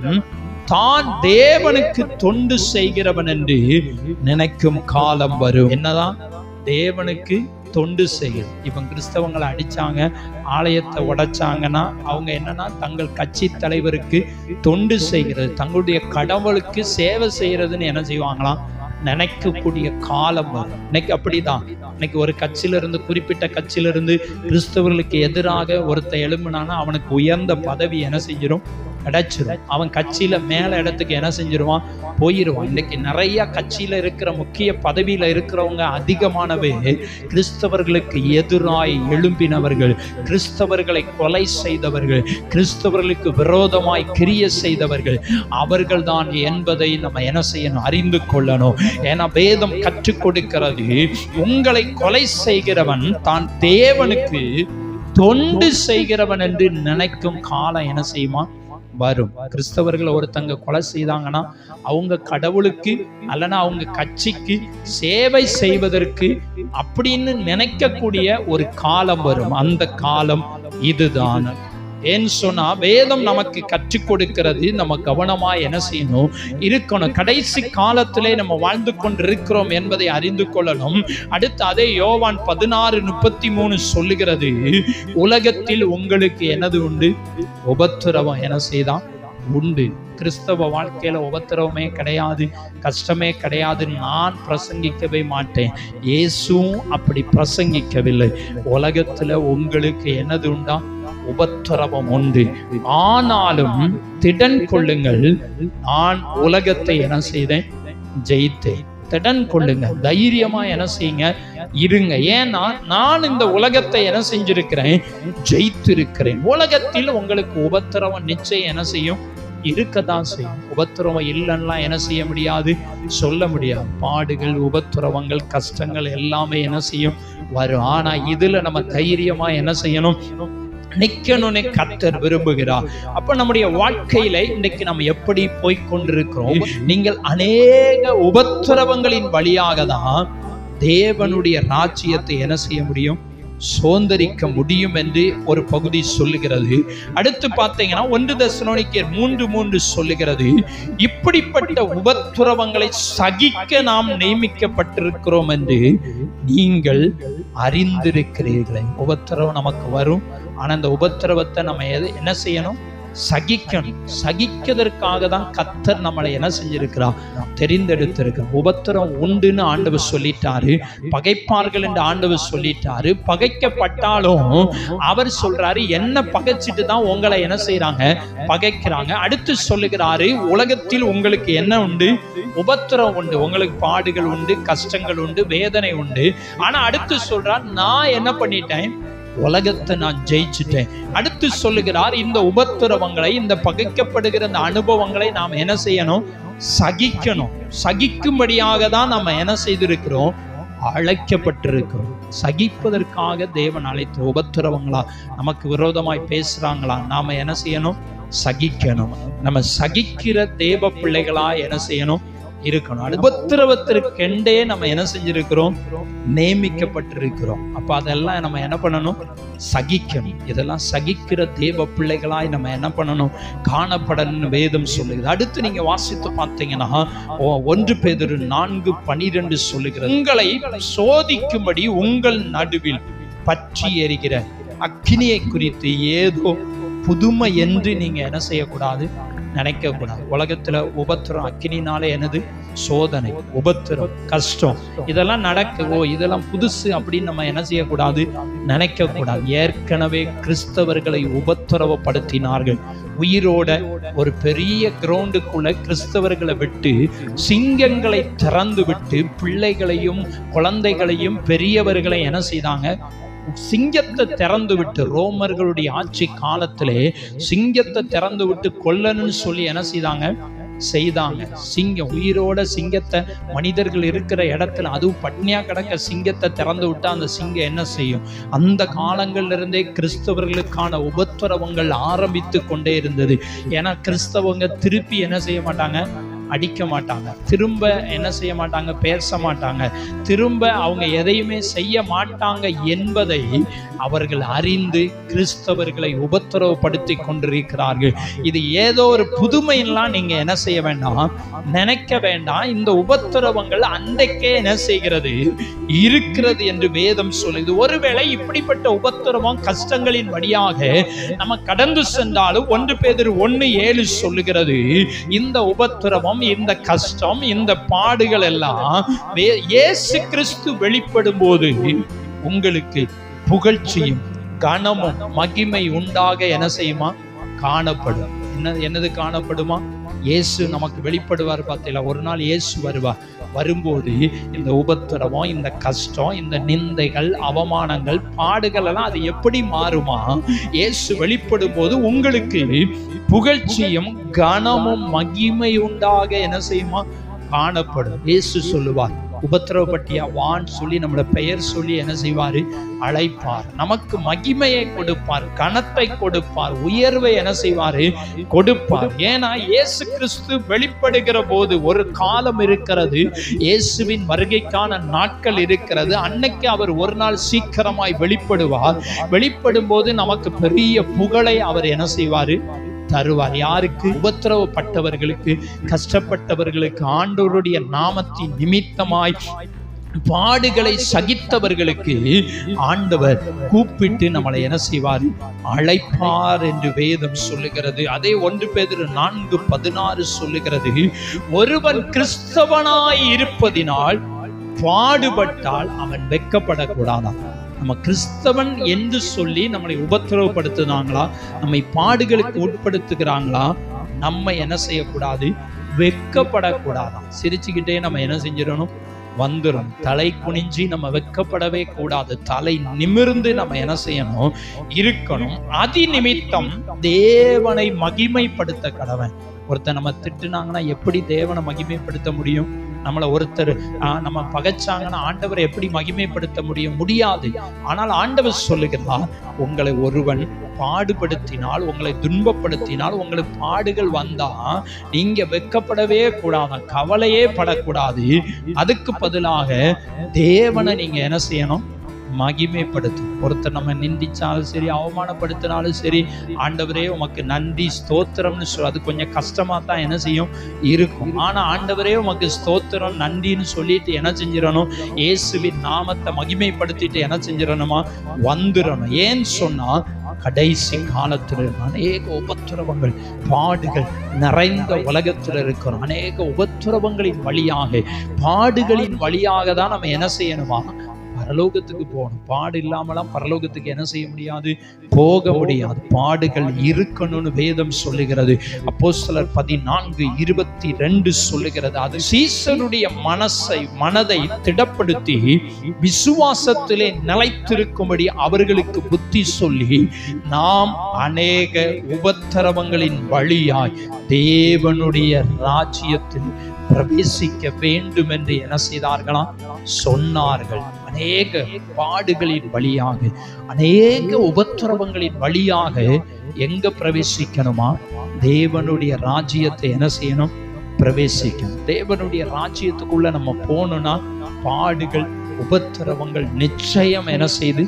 [SPEAKER 1] தான் தேவனுக்கு தொண்டு செய்கிறவன் என்று நினைக்கும் காலம் வரும். என்னதான் தேவனுக்கு தொண்டு செய்கிறது. இப்ப கிறிஸ்தவங்களை அடிச்சாங்க, ஆலயத்தை உடைச்சாங்கன்னா அவங்க என்னன்னா தங்கள் கட்சி தலைவருக்கு தொண்டு செய்கிறது, தங்களுடைய கடவுளுக்கு சேவை செய்யறதுன்னு என்ன செய்வாங்களாம், நினைக்கக்கூடிய காலம் வரும். இன்னைக்கு அப்படிதான். இன்னைக்கு ஒரு கட்சியிலிருந்து, குறிப்பிட்ட கட்சியிலிருந்து கிறிஸ்தவர்களுக்கு எதிராக ஒருத்தர் எழும்பினானா அவனுக்கு உயர்ந்த பதவி என்ன செஞ்சிடும், கிடைச்சிடும். அவன் கட்சியில மேல இடத்துக்கு என்ன செஞ்சிருவான், போயிருவான். இன்னைக்கு நிறைய கட்சியில இருக்கிற முக்கிய பதவியில இருக்கிறவங்க அதிகமானவே கிறிஸ்தவர்களுக்கு எதிராய் எழும்பினவர்கள், கிறிஸ்தவர்களை கொலை செய்தவர்கள், கிறிஸ்தவர்களுக்கு விரோதமாய் கிரிய செய்தவர்கள் அவர்கள் தான் என்பதை நம்ம என்ன செய்யணும், அறிந்து கொள்ளணும். ஏன்னா வேதம் கற்றுக் கொடுக்கிறது, உங்களை கொலை செய்கிறவன் தான் தேவனுக்கு தொண்டு செய்கிறவன் என்று நினைக்கும் காலம் என்ன செய்யுமா, வரும். கிறிஸ்தவர்கள் ஒருத்தங்க கொலை செய்தாங்கன்னா அவங்க கடவுளுக்கு அல்லனா அவங்க கட்சிக்கு சேவை செய்வதற்கு அப்படின்னு நினைக்கக்கூடிய ஒரு காலம் வரும். அந்த காலம் இதுதான். ஏன்னு சொன்னா வேதம் நமக்கு கற்றுக் கொடுக்கிறது, நம்ம கவனமா என்ன செய்யணும், இருக்கணும். கடைசி காலத்திலே நம்ம வாழ்ந்து கொண்டிருக்கிறோம் என்பதை அறிந்து கொள்ளணும். அடுத்து அதே யோவான் 16:33 சொல்லுகிறது, உலகத்தில் உங்களுக்கு என்னது உண்டு, உபத்திரவம் என்ன செய்தான் உண்டு. கிறிஸ்தவ வாழ்க்கையில உபத்திரவமே கிடையாது, கஷ்டமே கிடையாது நான் பிரசங்கிக்கவே மாட்டேன். இயேசுவும் அப்படி பிரசங்கிக்கவில்லை. உலகத்துல உங்களுக்கு என்னது உண்டா, உபத்திரவம் உண்டு. ஆனாலும் திடன் கொள்ளுங்கள், நான் உலகத்தை என்ன செய்தேன், ஜெயித்தேன். திடன் கொள்ளுங்க, தைரியமா என்ன செய்யுங்க, இருங்க. ஏன்னா நான் இந்த உலகத்தை என்ன செஞ்சிருக்கிறேன், ஜெயித்திருக்கிறேன். உலகத்தில் உங்களுக்கு உபத்திரவம் நிச்சயம் என்ன செய்யும், இருக்கதான் செய்யும். உபத்திரவம் இல்லைன்னா என்ன செய்ய முடியாது, சொல்ல முடியாது. பாடுகள், உபத்திரவங்கள், கஷ்டங்கள் எல்லாமே என்ன செய்யும், வரும். ஆனா இதுல நம்ம தைரியமா என்ன செய்யணும், நிக்கணும்னு கர்த்தர் விரும்புகிறார். அப்ப நம்முடைய வாழ்க்கையில இன்னைக்கு நம்ம எப்படி போய்கொண்டிருக்கிறோம், நீங்கள் அநேக உபத்திரவங்களின் வழியாக தான் தேவனுடைய ராஜ்யத்தை என்ன செய்ய முடியும், சோந்தரிக்க முடியும் என்று ஒரு பகுதி சொல்லுகிறது. அடுத்து பார்த்தீங்கன்னா 1 தெசலோனிக்கேயர் 3:3 சொல்லுகிறது, இப்படிப்பட்ட உபத்திரவங்களை சகிக்க நாம் நியமிக்கப்பட்டிருக்கிறோம் என்று நீங்கள் அறிந்திருக்கிறீர்களே. உபத்திரவம் நமக்கு வரும். ஆனா அந்த உபத்திரவத்தை நம்ம என்ன செய்யணும், சகிக்கணும். சகிக்கிறதற்காக தான் கர்த்தர் நம்மளை என்ன செஞ்சிருக்கிறார், தெரிந்தெடுத்திருக்கிறார். உபத்திரம் உண்டுன்னு ஆண்டவர் சொல்லிட்டாரு, பகைப்பார்கள் என்று ஆண்டவர் சொல்லிட்டாரு. பகைக்கப்பட்டாலும் அவர் சொல்றாரு, என்ன பகைச்சிட்டு தான் உங்களை என்ன செய்யறாங்க, பகைக்கிறாங்க. அடுத்து சொல்லுகிறாரு, உலகத்தில் உங்களுக்கு என்ன உண்டு, உபத்திரம் உண்டு, உங்களுக்கு பாடுகள் உண்டு, கஷ்டங்கள் உண்டு, வேதனை உண்டு. ஆனா அடுத்து சொல்றார், நான் என்ன பண்ணிட்டேன், உலகத்தை நான் ஜெயிச்சுட்டேன். அடுத்து சொல்லுகிறார், இந்த உபத்திரவங்களை, இந்த பகைக்கப்படுகிற இந்த அனுபவங்களை நாம் என்ன செய்யணும்? சகிக்கணும். சகிக்கும்படியாக தான் நம்ம என்ன செய்திருக்கிறோம்? அழைக்கப்பட்டிருக்கிறோம். சகிப்பதற்காக தேவன் அழைத்த. உபத்திரவங்களா, நமக்கு விரோதமாய் பேசுறாங்களா, நாம என்ன செய்யணும்? சகிக்கணும். நம்ம சகிக்கிற தேவ பிள்ளைகளா என்ன செய்யணும்? இருக்கணும். உபத்திரவத்திற்கெண்டே நம்ம என்ன செஞ்சிருக்கிறோம்? நியமிக்கப்பட்டிருக்கிறோம். அப்ப அதெல்லாம் நம்ம என்ன பண்ணணும்? சகிக்கணும். இதெல்லாம் சகிக்கிற தேவ பிள்ளைகளாய் நம்ம என்ன பண்ணணும்? காணப்படணும்னு வேதம் சொல்லுகிறது. அடுத்து நீங்க வாசித்து பார்த்தீங்கன்னா 1 பேதுரு 4:12 சொல்லுகிறது, உங்களை சோதிக்கும்படி உங்கள் நடுவில் பற்றி எரிகிற அக்கினியை குறித்து ஏதோ புதுமை என்று நீங்க என்ன செய்யக்கூடாது? நினைக்க கூடாது. உலகத்துல உபத்திரம், அக்கினினாலே என்னது? சோதனை, உபத்திரம், கஷ்டம், இதெல்லாம் நடக்குவோ, இதெல்லாம் புதுசு அப்படின்னு நம்ம என்ன செய்யக்கூடாது? நினைக்க கூடாது. ஏற்கனவே கிறிஸ்தவர்களை உபத்திரவப்படுத்தினார்கள். உயிரோட ஒரு பெரிய கிரவுண்டுக்குள்ள கிறிஸ்தவர்களை விட்டு சிங்கங்களை திறந்து விட்டு பிள்ளைகளையும் குழந்தைகளையும் பெரியவர்களை என்ன செய்தாங்க? சிங்கத்தை திறந்து விட்டு, ரோமர்களுடைய ஆட்சி காலத்திலே சிங்கத்தை திறந்து விட்டு கொல்லணும்னு சொல்லி என்ன செய்தாங்க? சிங்கம், உயிரோட சிங்கத்தை, மனிதர்கள் இருக்கிற இடத்துல, அதுவும் பட்னியா கிடக்க சிங்கத்தை திறந்து விட்டா அந்த சிங்கம் என்ன செய்யும்? அந்த காலங்கள்ல இருந்தே கிறிஸ்தவர்களுக்கான உபத்திரவங்கள் ஆரம்பித்து கொண்டே இருந்தது. ஏன்னா கிறிஸ்தவங்க திருப்பி என்ன செய்ய மாட்டாங்க? அடிக்க மாட்டாங்க. திரும்ப என்ன செய்ய மாட்டாங்க? பேச மாட்டாங்க. திரும்ப அவங்க எதையுமே செய்ய மாட்டாங்க என்பதை அவர்கள் அறிந்து கிறிஸ்தவர்களை உபத்திரவப்படுத்தி கொண்டிருக்கிறார்கள். இது ஏதோ ஒரு புதுமையெல்லாம் நீங்க என்ன செய்ய வேண்டாம்? நினைக்க வேண்டாம். இந்த உபத்திரவங்கள் அன்றைக்கே என்ன செய்கிறது? இருக்கிறது என்று வேதம் சொல்லுது. ஒருவேளை இப்படிப்பட்ட உபத்திரவம், கஷ்டங்களின் வழியாக நம்ம கடந்து சென்றாலும் 1 பேதுரு 1:7 சொல்லுகிறது, இந்த உபத்திரவம், இந்த கஷ்டம், இந்த பாடுகள் எல்லாம் இயேசு கிறிஸ்து வெளிப்படும் போது உங்களுக்கு புகழ்ச்சியும் கனமும் மகிமை உண்டாக என்ன செய்யுமா? காணப்படும். என்னது காணப்படுமா? இயேசு நமக்கு வெளிப்படுவார். பார்த்தீங்களா? ஒரு நாள் இயேசு வருவார். வரும்போது இந்த உபத்திரவம், இந்த கஷ்டம், இந்த நிந்தைகள், அவமானங்கள், பாடுகள் எல்லாம் அது எப்படி மாறுமா? இயேசு வெளிப்படும் போது உங்களுக்கு புகழ்ச்சியும் கனமும் மகிமை உண்டாக என்ன செய்யுமா? காணப்படும். இயேசு சொல்லுவார், உபத்திரவப்பட்டியா வான்னு சொல்லி நம்மளோட பெயர் சொல்லி என்ன செய்வாரு? அழைப்பார். நமக்கு மகிமையை கொடுப்பார், கனத்தை கொடுப்பார், உயர்வை என்ன செய்வாரு? கொடுப்பார். ஏன்னா இயேசு கிறிஸ்து வெளிப்படுகிற போது ஒரு காலம் இருக்கிறது, இயேசுவின் வருகைக்கான நாட்கள் இருக்கிறது. அன்னைக்கு அவர் ஒரு நாள் சீக்கிரமாய் வெளிப்படுவார். வெளிப்படும் போது நமக்கு பெரிய புகழை அவர் என்ன செய்வாரு? தருவார். யாருக்கு? உபத்திரவப்பட்டவர்களுக்கு, கஷ்டப்பட்டவர்களுக்கு, ஆண்டவருடைய நாமத்தின் நிமித்தமாய் பாடுகளை சகித்தவர்களுக்கு ஆண்டவர் கூப்பிட்டு நம்மளை என்ன செய்வார்? அழைப்பார் என்று வேதம் சொல்லுகிறது. அதே 1 பேதுரு 4:16 சொல்லுகிறது, ஒருவன் கிறிஸ்தவனாய் இருப்பதினால் பாடுபட்டால் அவன் வெட்கப்படக்கூடாதான். நம்ம கிறிஸ்தவன் என்று சொல்லி நம்மளை உபத்திரவப்படுத்துனாங்களா, நம்மை பாடுகளுக்கு உட்படுத்துகிறாங்களா, நம்ம என்ன செய்யக்கூடாது? வெட்கப்படக்கூடாதான். சிரிச்சுக்கிட்டே நம்ம என்ன செஞ்சிடணும்? வந்துடும். தலை குனிஞ்சி நம்ம வெட்கப்படவே கூடாது. தலை நிமிர்ந்து நம்ம என்ன செய்யணும்? இருக்கணும். அதி நிமித்தம் தேவனை மகிமைப்படுத்த கடவன். ஒருத்தர் நம்ம திட்டுனாங்கன்னா எப்படி தேவனை மகிமைப்படுத்த முடியும்? நம்மளை ஒருத்தர் நம்ம பகைச்சாங்கன்னா ஆண்டவரை எப்படி மகிமைப்படுத்த முடியாது. ஆனால் ஆண்டவர் சொல்லுகிறார், உங்களை ஒருவன் பாடுபடுத்தினால், உங்களை துன்பப்படுத்தினால், உங்களுக்கு பாடுகள் வந்தா நீங்க வெட்கப்படவே கூடாது, கவலையே படக்கூடாது. அதுக்கு பதிலாக தேவனை நீங்க என்ன செய்யணும்? மகிமைப்படுத்தும். ஒருத்தர் நம்ம நிந்திச்சாலும் சரி, அவமானப்படுத்தினாலும் சரி, ஆண்டவரே உமக்கு நன்றி ஸ்தோத்திரம்னு சொல்லி, அது கொஞ்சம் கஷ்டமா தான் என்ன செய்யும் இருக்கும். ஆனா ஆண்டவரே உமக்கு ஸ்தோத்திரம் நன்றின்னு சொல்லிட்டு என்ன செஞ்சிடணும்? இயேசுவின் நாமத்தை மகிமைப்படுத்திட்டு என்ன செஞ்சிடணுமா? வந்துடணும். ஏன்னு சொன்னா கடைசி காலத்தில் அநேக உபத்திரவங்கள், பாடுகள் நிறைந்த உலகத்தில் இருக்கிறோம். அநேக உபத்திரவங்களின் வழியாக, பாடுகளின் வழியாக தான் நம்ம என்ன செய்யணுமா? பரலோகத்துக்கு போகணும். பாடு இல்லாமலாம் பரலோகத்துக்கு என்ன செய்ய முடியாது, போக முடியாது. பாடுகள் இருக்கணும்னு வேதம் சொல்லுகிறது. அப்போஸ்தலர் 14:22 சொல்லுகிறது. அது சீசருடைய மனதை திடப்படுத்தி விசுவாசத்திலே நிலைத்திருக்கும்படி அவர்களுக்கு புத்தி சொல்லி, நாம் அநேக உபத்திரவங்களின் வழியாய் தேவனுடைய ராஜ்யத்தில் பிரவேசிக்க வேண்டும் என்று என்ன செய்தார்களாம், சொன்னார்கள். அநேக பாடுகளின் வழியாக, அநேக உபத்திரவங்களின் வழியாக எங்க பிரவேசிக்கணுமா, தேவனுடைய ராஜ்யத்தை என்ன செய்யணும், பிரவேசிக்கணும். தேவனுடைய ராஜ்யத்துக்குள்ள நம்ம போகணும்னா பாடுகள் உபத்திரவங்கள் நிச்சயம் என்ன செய்து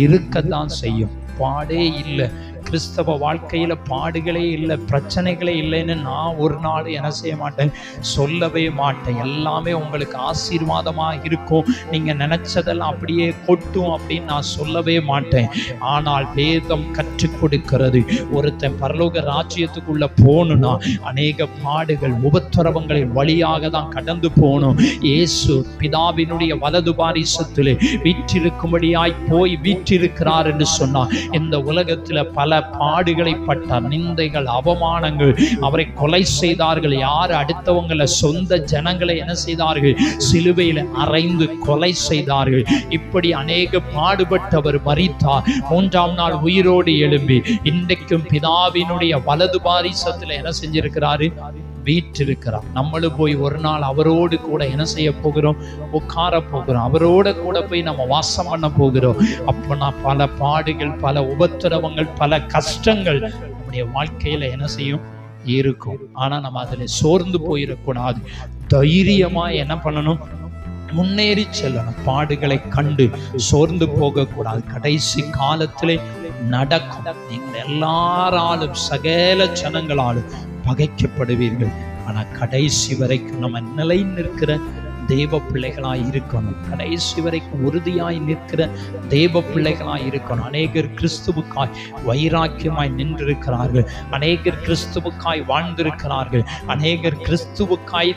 [SPEAKER 1] இருக்கத்தான் செய்யும். பாடே இல்லை, கிறிஸ்தவ வாழ்க்கையில பாடுகளே இல்லை, பிரச்சனைகளே இல்லைன்னு நான் ஒரு நாள் என்ன செய்ய மாட்டேன், சொல்லவே மாட்டேன். எல்லாமே உங்களுக்கு ஆசீர்வாதமா இருக்கும், நீங்க நினைச்சதெல்லாம் அப்படியே கொட்டும் அப்படின்னு நான் சொல்லவே மாட்டேன். ஆனால் வேதம் கற்றுக் கொடுக்கிறது, ஒருத்தன் பரலோக ராஜ்யத்துக்குள்ள போகணும்னா அநேக பாடுகள் உபத்திரவங்களின் வழியாக தான் கடந்து போகணும். இயேசு பிதாவினுடைய வலது பாரிசத்திலே வீற்றிருக்கும்படியாய் போய் வீற்றிருக்கிறார் என்று சொன்னார். இந்த உலகத்துல பல பாடுகளை பட்டார், நிந்தைகள், அவமானங்கள், அவரை கொலை செய்தார்கள். யார், அடுத்தவங்களை, சொந்த ஜனங்களை என்ன செய்தார்கள், சிலுவையில் அறைந்து கொலை செய்தார்கள். இப்படி அநேக பாடுபட்டவர் மரித்தார். 3ஆம் நாள் உயிரோடு எழும்பி இன்றைக்கும் பிதாவினுடைய வலது பாரிசத்தில் என்ன செஞ்சிருக்கிறாரு, வீற்றிருக்கிறார். நம்மளும் போய் ஒரு நாள் அவரோடு கூட என்ன செய்ய போகிறோம், உட்கார போகிறோம். அவரோட கூட போய் நம்ம வாசம் பண்ண போகிறோம். அப்போ நான் பல பாடுகள், பல உபத்திரவங்கள், பல கஷ்டங்கள் நம்முடைய வாழ்க்கையில என்ன செய்யும், இருக்கும். ஆனா நம்ம அதுல சோர்ந்து போயிடக்கூடாது. தைரியமா என்ன பண்ணணும், முன்னேறி செல்லணும். பாடுகளை கண்டு சோர்ந்து போகக்கூடாது. கடைசி காலத்திலே நடக்கும். நீங்கள் எல்லாராலும், சகல ஜனங்களாலும் பகைக்கப்படுவீர்கள். ஆனா கடைசி வரைக்கும் நம்ம நிலை நிற்கிற தேவ பிள்ளைகளாய் இருக்கணும். கடைசி வரைக்கும் உறுதியாய் நிற்கிற தேவ பிள்ளைகளாய் இருக்கணும். அநேகர் கிறிஸ்துவுக்காய் வைராக்கியமாய் நின்றிருக்கிறார்கள். அநேகர் கிறிஸ்துவுக்காய் வாழ்ந்திருக்கிறார்கள். அநேகர் கிறிஸ்துவுக்காய்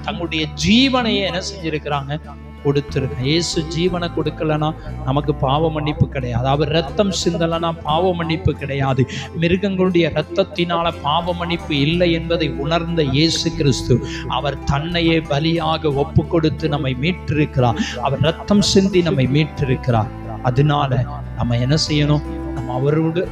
[SPEAKER 1] தங்களுடைய ஜீவனையை என்ன செஞ்சிருக்கிறாங்க, கொடுத்திருக்க. இயேசு ஜீவனை கொடுக்கலனா நமக்கு பாவ மன்னிப்பு கிடையாது. அவர் ரத்தம் சிந்தலனா பாவ மன்னிப்பு கிடையாது. மிருகங்களுடைய இரத்தத்தினால பாவ மன்னிப்பு இல்லை என்பதை உணர்ந்த இயேசு கிறிஸ்து அவர் தன்னையே பலியாக ஒப்பு கொடுத்து நம்மை மீட்டிருக்கிறார். அவர் ரத்தம் சிந்தி நம்மை மீட்டிருக்கிறார். அதனால நம்ம என்ன செய்யணும், நம்ம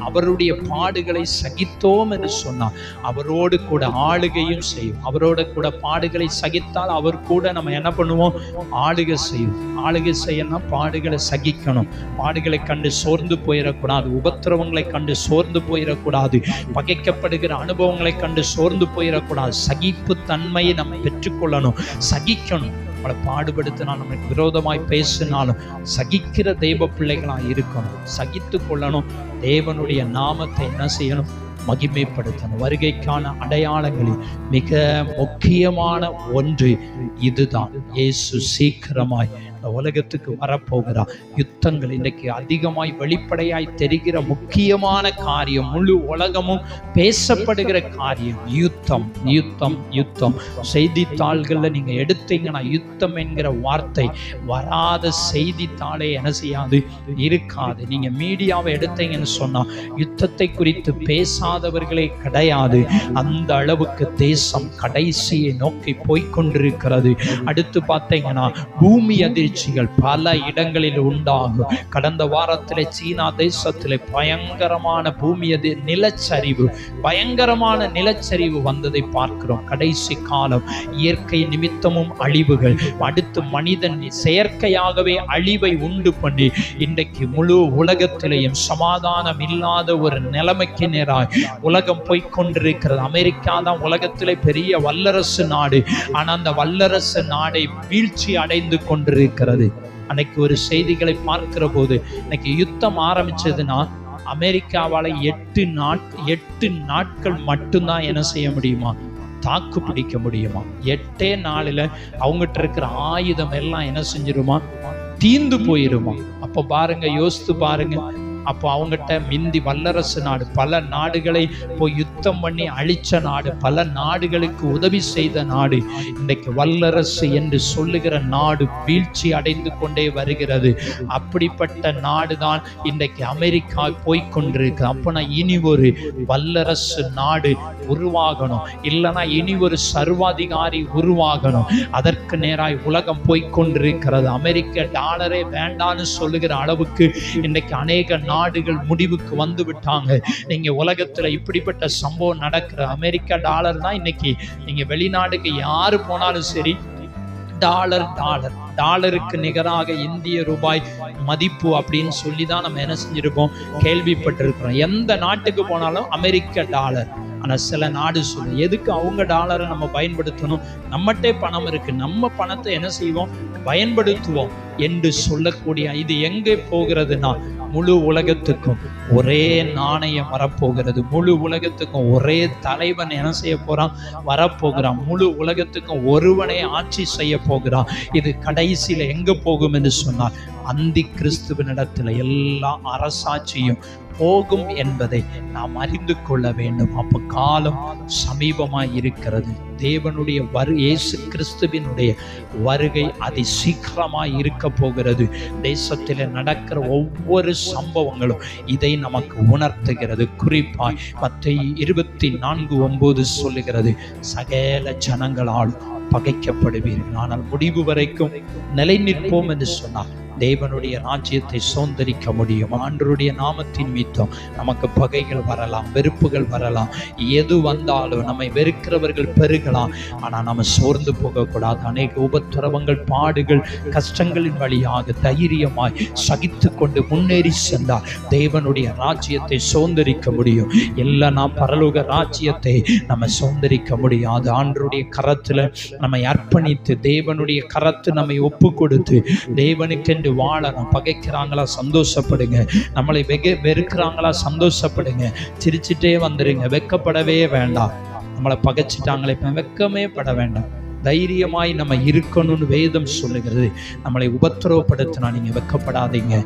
[SPEAKER 1] அவருடைய பாடுகளை சகித்தோம் என்று சொன்னார். அவரோடு கூட ஆளுகையும் செய்யும். அவரோட கூட பாடுகளை சகித்தால் அவர் கூட நம்ம என்ன பண்ணுவோம், ஆளுகை செய்யும். ஆளுகை செய்யணும், பாடுகளை சகிக்கணும். பாடுகளை கண்டு சோர்ந்து போயிடக்கூடாது. உபத்திரவங்களை கண்டு சோர்ந்து போயிடக்கூடாது. பகைக்கப்படுகிற அனுபவங்களை கண்டு சோர்ந்து போயிடக்கூடாது. சகிப்பு தன்மையை நம்ம பெற்றுக்கொள்ளணும், சகிக்கணும். நம்மளை பாடுபடுத்தினால், நமக்கு விரோதமாய் பேசினாலும் சகிக்கிற தெய்வ பிள்ளைகளாக இருக்கணும். சகித்து கொள்ளணும். தேவனுடைய நாமத்தை என்ன செய்யணும், மகிமைப்படுத்தணும். வருகைக்கான அடையாளங்களில் மிக முக்கியமான ஒன்று இதுதான். இயேசு சீக்கிரமாய் உலகத்துக்கு வரப்போகிறார். யுத்தங்கள் இன்றைக்கு அதிகமாய் வெளிப்படையாய் தெரிகிற முக்கியமான காரியம், முழு உலகமும் பேசப்படுகிற காரியம் யுத்தம், யுத்தம், யுத்தம். செய்தித்தாள்களில் நீங்க எடுத்தீங்கன்னா யுத்தம் என்கிற வார்த்தை வராத செய்தித்தாளே என்ன செய்யாது, இருக்காது. நீங்க மீடியாவை எடுத்தீங்கன்னு சொன்னா யுத்தத்தை குறித்து பேசாதவர்களே கிடையாது. அந்த அளவுக்கு தேசம் கடைசியை நோக்கி போய்கொண்டிருக்கிறது. அடுத்து பார்த்தீங்கன்னா பூமி அதிர்ச்சி பல இடங்களில் உண்டாகும். கடந்த வாரத்திலே சீனா தேசத்திலே பயங்கரமான பூமி நிலச்சரிவு, பயங்கரமான நிலச்சரிவு வந்ததை பார்க்கிறோம். கடைசி காலம், இயற்கை நிமித்தமும் அழிவுகள், அடுத்து மனிதன் செயற்கையாகவே அழிவை உண்டு பண்ணி இன்றைக்கு முழு உலகத்திலேயும் சமாதானம் இல்லாத ஒரு நிலைமைக்கு நேராய் உலகம் போய்கொண்டிருக்கிறது. அமெரிக்கா தான் உலகத்திலே பெரிய வல்லரசு நாடு. ஆனா அந்த வல்லரசு நாடை வீழ்ச்சி அடைந்து கொண்டிருக்கிறது. அன்னைக்கு ஒரு செய்திகளை பார்க்கிற போது, இன்னைக்கு யுத்தம் ஆரம்பிச்சதுன்னா அமெரிக்காவால 8 நாட்கள் மட்டும்தான் என்ன செய்ய முடியுமா, தாக்கு பிடிக்க முடியுமா. 8 நாளில் அவங்ககிட்ட இருக்கிற ஆயுதம் எல்லாம் என்ன செஞ்சிருமா, தீந்து போயிருமா. அப்ப பாருங்க, யோசித்து பாருங்க. அப்போ அவங்ககிட்ட மிந்தி வல்லரசு நாடு, பல நாடுகளை போய் யுத்தம் பண்ணி அழிச்ச நாடு, பல நாடுகளுக்கு உதவி செய்த நாடு. இன்றைக்கு வல்லரசு என்று சொல்லுகிற நாடு வீழ்ச்சி அடைந்து கொண்டே வருகிறது. அப்படிப்பட்ட நாடுதான் இன்றைக்கு அமெரிக்கா போய்கொண்டிருக்கு. அப்பனா இனி ஒரு வல்லரசு நாடு உருவாகணும், இல்லைன்னா இனி ஒரு சர்வாதிகாரி உருவாகணும். அதற்கு நேராய் உலகம் போய்கொண்டிருக்கிறது. அமெரிக்க டாலரே வேண்டான்னு சொல்லுகிற அளவுக்கு இன்னைக்கு அநேக நாடுகள் முடிவுக்கு வந்து விட்டாங்க. நீங்க உலகத்துல இப்படிப்பட்ட சம்பவம் நடக்கிற அமெரிக்க டாலர் தான் இன்னைக்கு நீங்க வெளிநாடுக்கு யாரு போனாலும் சரி, டாலருக்கு நிகராக இந்திய ரூபாய் மதிப்பு அப்படின்னு சொல்லி தான் நம்ம என்ன செஞ்சிருக்கோம், கேள்விப்பட்டிருக்கிறோம். எந்த நாட்டுக்கு போனாலும் அமெரிக்க டாலர். ஆனால் சில நாடு சொல்லு, எதுக்கு அவங்க டாலரை நம்ம பயன்படுத்தணும், நம்மகிட்டே பணம் இருக்கு, நம்ம பணத்தை என்ன செய்வோம், பயன்படுத்துவோம் என்று சொல்லக்கூடிய இது எங்கே போகிறதுனா, முழு உலகத்துக்கும் ஒரே நாணயம் வரப்போகிறது. முழு உலகத்துக்கும் ஒரே தலைவன் என்ன செய்ய போறான், வரப்போகிறான். முழு உலகத்துக்கும் ஒருவனே ஆட்சி செய்ய போகிறான். இது கடைசியில எங்க போகும் என்று சொன்னால், அந்தி கிறிஸ்துவனிடத்துல எல்லா அரசாட்சியும் போகும் என்பதை நாம் அறிந்து கொள்ள வேண்டும். அப்ப காலம் சமீபமாய் இருக்கிறது. தேவனுடைய இயேசு கிறிஸ்துவினுடைய வருகை அதி சீக்கிரமாய் இருக்க போகிறது. தேசத்தில் நடக்கிற ஒவ்வொரு சம்பவங்களும் இதை நமக்கு உணர்த்துகிறது. குறிப்பாய் மத்தேயு 24:9 சொல்லுகிறது, சகல ஜனங்களால் பகைக்கப்படுவீர்கள், ஆனால் முடிவு வரைக்கும் நிலை நிற்போம் என்று சொன்னார். தேவனுடைய ராஜ்யத்தை சுதந்தரிக்க முடியும். ஆண்டவருடைய நாமத்தின் மீதும் நமக்கு பகைகள் வரலாம், வெறுப்புகள் வரலாம். எது வந்தாலும் நம்மை வெறுக்கிறவர்கள் பெருகலாம், ஆனால் நம்ம சோர்ந்து போகக்கூடாது. அநேக உபத்திரவங்கள், பாடுகள், கஷ்டங்களின் வழியாக தைரியமாய் சகித்து கொண்டு முன்னேறி சென்றால் தேவனுடைய ராஜ்யத்தை சுதந்தரிக்க முடியும். இல்லைனா பரலோக ராஜ்யத்தை நம்ம சுதந்தரிக்க முடியாது. ஆண்டவருடைய கரத்துல நம்மை அர்ப்பணித்து, தேவனுடைய கரத்து நம்மை ஒப்பு கொடுத்து, தேவனுக்கு வாழணும். பகைக்கிறாங்களா, சந்தோஷப்படுங்க. நம்மளை வெறுக்கிறாங்களா, சந்தோஷப்படுங்க. சிரிச்சுட்டே வந்துருங்க, வெக்கப்படவே வேண்டாம். நம்மளை பகைச்சிட்டாங்களே, வெக்கமே பட வேண்டாம். தைரியமாய் நம்ம இருக்கணும்னு வேதம் சொல்லுகிறது. நம்மளை உபத்திரவப்படுத்தினா நீங்க வெக்கப்படாதீங்க.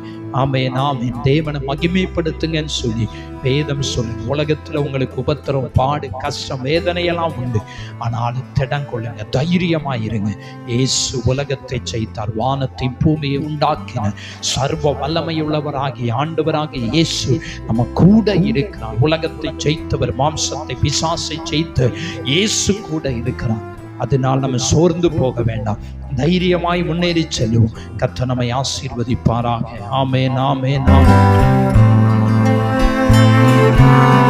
[SPEAKER 1] ஆமென் ஆமென், தேவனை மகிமைப்படுத்துங்கன்னு சொல்லி வேதம் சொல்லுங்க. உலகத்துல உங்களுக்கு உபத்திரவம், பாடு, கஷ்டம், வேதனையெல்லாம் உண்டு, ஆனாலும் திடங்கொள்ளுங்க, தைரியமாய் இருங்க. இயேசு உலகத்தை ஜெயித்தார், வானத்தை பூமியை உண்டாக்கின சர்வ வல்லமையுள்ளவராகிய ஆண்டவராகிய இயேசு நம்ம கூட இருக்கிறார். உலகத்தை ஜெயித்தவர், மாம்சத்தை பிசாசை ஜெயித்த இயேசு கூட இருக்கிறார். அதனால் நம்ம சோர்ந்து போக வேண்டாம், தைரியமாய் முன்னேறி செல்லுவோம். கர்த்தர் நம்மை ஆசீர்வதிப்பாராக. ஆமென் ஆமென் ஆமென்.